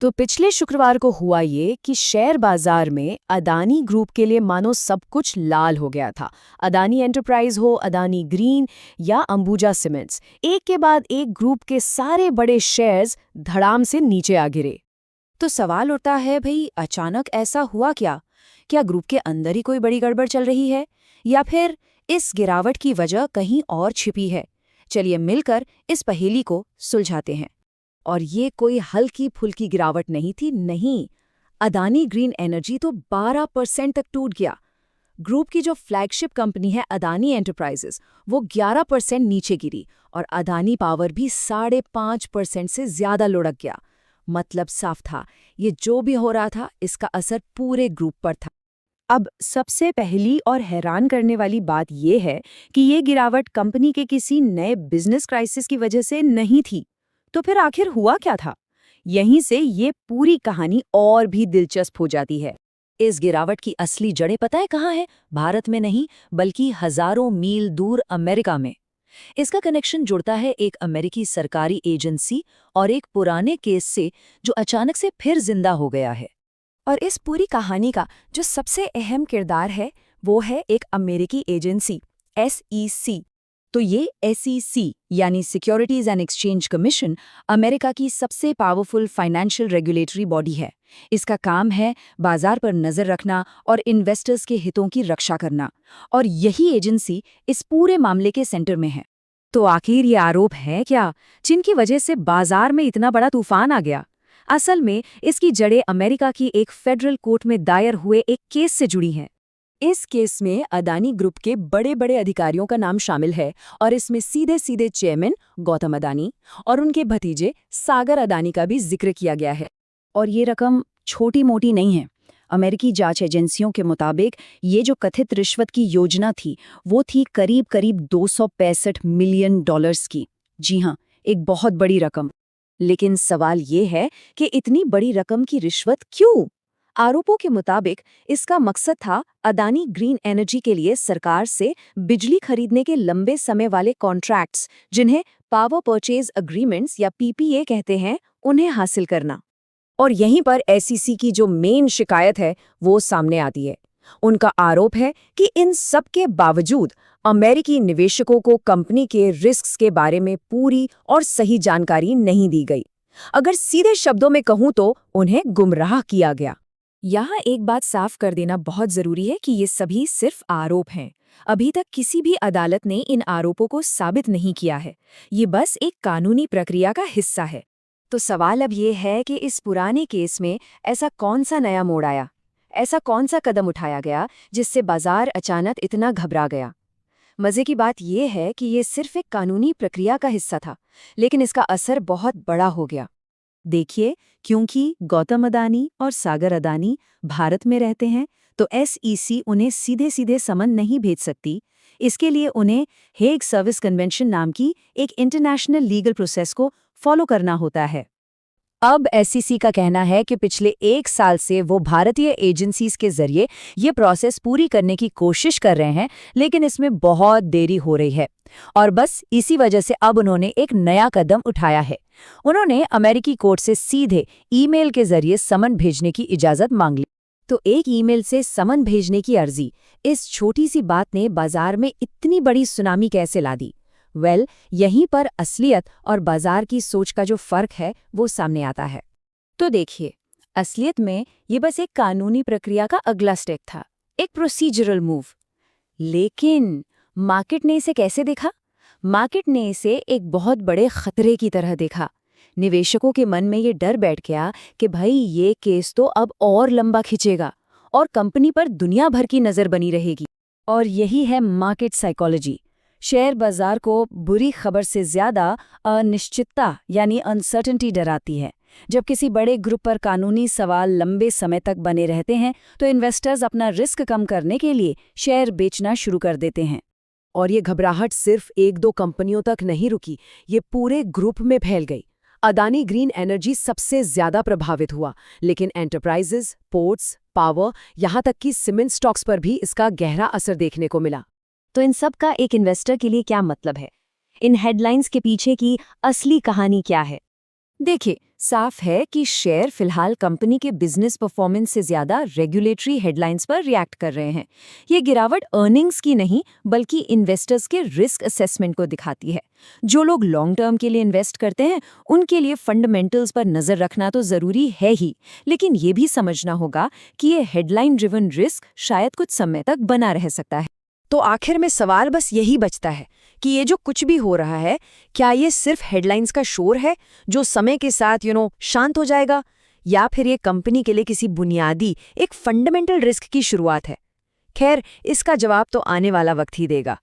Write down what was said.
तो पिछले शुक्रवार को हुआ ये कि शेयर बाजार में अदानी ग्रुप के लिए मानो सब कुछ लाल हो गया था। अदानी एंटरप्राइज हो, अदानी ग्रीन या अंबुजा सीमेंट्स, एक के बाद एक ग्रुप के सारे बड़े शेयर्स धड़ाम से नीचे आ गिरे। तो सवाल उठता है भाई, अचानक ऐसा हुआ क्या? क्या ग्रुप के अंदर ही कोई बड़ी गड़बड़ चल रही है, या फिर इस गिरावट की वजह कहीं और छिपी है? चलिए मिलकर इस पहेली को सुलझाते हैं। और ये कोई हल्की फुल्की गिरावट नहीं थी, नहीं। अदानी ग्रीन एनर्जी तो 12% तक टूट गया। ग्रुप की जो फ्लैगशिप कंपनी है अदानी एंटरप्राइजेस, वो 11% नीचे गिरी और अदानी पावर भी 5.5% से ज्यादा लुढ़क गया। मतलब साफ था, ये जो भी हो रहा था इसका असर पूरे ग्रुप पर था। अब सबसे पहली और हैरान करने वाली बात यह है कि ये गिरावट कंपनी के किसी नए बिजनेस क्राइसिस की वजह से नहीं थी। तो फिर आखिर हुआ क्या था? यहीं से ये पूरी कहानी और भी दिलचस्प हो जाती है। इस गिरावट की असली जड़ें पता है कहाँ है? भारत में नहीं, बल्कि हजारों मील दूर अमेरिका में। इसका कनेक्शन जुड़ता है एक अमेरिकी सरकारी एजेंसी और एक पुराने केस से जो अचानक से फिर जिंदा हो गया है। और इस पूरी कहानी का जो सबसे अहम किरदार है वो है एक अमेरिकी एजेंसी, SEC। तो ये SEC यानी securities and exchange commission America की सबसे पावरफुल फाइनेंशियल रेगुलेटरी बॉडी है। इसका काम है बाजार पर नजर रखना और इन्वेस्टर्स के हितों की रक्षा करना। और यही एजेंसी इस पूरे मामले के सेंटर में है। तो आखिर ये आरोप है क्या जिनकी वजह से बाजार में इतना बड़ा तूफान आ गया? असल में इसकी जड़ें अमेरिका की एक फेडरल कोर्ट में दायर हुए एक केस से जुड़ी हैं। इस केस में अदानी ग्रुप के बड़े बड़े अधिकारियों का नाम शामिल है और इसमें सीधे सीधे चेयरमैन गौतम अदानी और उनके भतीजे सागर अदानी का भी जिक्र किया गया है। और ये रकम छोटी मोटी नहीं है। अमेरिकी जांच एजेंसियों के मुताबिक ये जो कथित रिश्वत की योजना थी वो थी करीब करीब 265 मिलियन डॉलर्स की। जी हाँ, एक बहुत बड़ी रकम। लेकिन सवाल ये है कि इतनी बड़ी रकम की रिश्वत क्यों? आरोपों के मुताबिक इसका मकसद था अदानी ग्रीन एनर्जी के लिए सरकार से बिजली खरीदने के लंबे समय वाले कॉन्ट्रैक्ट्स, जिन्हें पावर परचेज अग्रीमेंट्स या PPA कहते हैं, उन्हें हासिल करना। और यहीं पर SEC की जो मेन शिकायत है वो सामने आती है। उनका आरोप है कि इन सब के बावजूद अमेरिकी निवेशकों को कंपनी के रिस्क्स के बारे में पूरी और सही जानकारी नहीं दी गई। अगर सीधे शब्दों में कहूं तो उन्हें गुमराह किया गया। यहाँ एक बात साफ कर देना बहुत जरूरी है कि ये सभी सिर्फ आरोप हैं। अभी तक किसी भी अदालत ने इन आरोपों को साबित नहीं किया है। ये बस एक कानूनी प्रक्रिया का हिस्सा है। तो सवाल अब ये है कि इस पुराने केस में ऐसा कौन सा नया मोड़ आया, ऐसा कौन सा कदम उठाया गया जिससे बाजार अचानक इतना घबरा गया। मजे की बात यह है कि ये सिर्फ एक कानूनी प्रक्रिया का हिस्सा था, लेकिन इसका असर बहुत बड़ा हो गया। देखिए, क्योंकि गौतम अदानी और सागर अदानी भारत में रहते हैं, तो SEC उन्हें सीधे सीधे समन नहीं भेज सकती। इसके लिए उन्हें हेग सर्विस कन्वेंशन नाम की एक इंटरनेशनल लीगल प्रोसेस को फॉलो करना होता है। अब SEC का कहना है कि पिछले 1 साल से वो भारतीय एजेंसीज के जरिए ये प्रोसेस पूरी करने की कोशिश कर रहे हैं, लेकिन इसमें बहुत देरी हो रही है। और बस इसी वजह से अब उन्होंने एक नया कदम उठाया है। उन्होंने अमेरिकी कोर्ट से सीधे ईमेल के जरिए समन भेजने की इजाजत मांग ली। तो एक ईमेल से समन भेजने की अर्जी, इस छोटी सी बात ने बाजार में इतनी बड़ी सुनामी कैसे ला दी? यहीं पर असलियत और बाजार की सोच का जो फर्क है वो सामने आता है। तो देखिए, असलियत में ये बस एक कानूनी प्रक्रिया का अगला स्टेप था, एक प्रोसीजरल मूव। लेकिन मार्केट ने इसे कैसे देखा? मार्केट ने इसे एक बहुत बड़े खतरे की तरह देखा। निवेशकों के मन में ये डर बैठ गया कि भाई ये केस तो अब और लंबा खिंचेगा और कंपनी पर दुनिया भर की नज़र बनी रहेगी। और यही है मार्केट साइकोलॉजी। शेयर बाजार को बुरी खबर से ज्यादा अनिश्चितता यानी अनसर्टेनिटी डराती है। जब किसी बड़े ग्रुप पर कानूनी सवाल लंबे समय तक बने रहते हैं तो इन्वेस्टर्स अपना रिस्क कम करने के लिए शेयर बेचना शुरू कर देते हैं। और ये घबराहट सिर्फ 1-2 कंपनियों तक नहीं रुकी, ये पूरे ग्रुप में फैल गई। अदानी ग्रीन एनर्जी सबसे ज्यादा प्रभावित हुआ, लेकिन एंटरप्राइजेज, पोर्ट्स, पावर, यहाँ तक कि सीमेंट स्टॉक्स पर भी इसका गहरा असर देखने को मिला। तो इन सब का एक इन्वेस्टर के लिए क्या मतलब है? इन हेडलाइंस के पीछे की असली कहानी क्या है? देखिए, साफ है कि शेयर फिलहाल कंपनी के बिजनेस परफॉर्मेंस से ज्यादा रेगुलेटरी हेडलाइंस पर रिएक्ट कर रहे हैं। ये गिरावट अर्निंग्स की नहीं बल्कि इन्वेस्टर्स के रिस्क असेसमेंट को दिखाती है। जो लोग लॉन्ग टर्म के लिए इन्वेस्ट करते हैं उनके लिए फंडामेंटल्स पर नजर रखना तो जरूरी है ही, लेकिन ये भी समझना होगा कि ये हेडलाइन ड्रिवन रिस्क शायद कुछ समय तक बना रह सकता है। तो आखिर में सवाल बस यही बचता है कि ये जो कुछ भी हो रहा है, क्या ये सिर्फ हेडलाइंस का शोर है जो समय के साथ शांत हो जाएगा, या फिर ये कंपनी के लिए किसी बुनियादी एक फंडामेंटल रिस्क की शुरुआत है? खैर, इसका जवाब तो आने वाला वक्त ही देगा।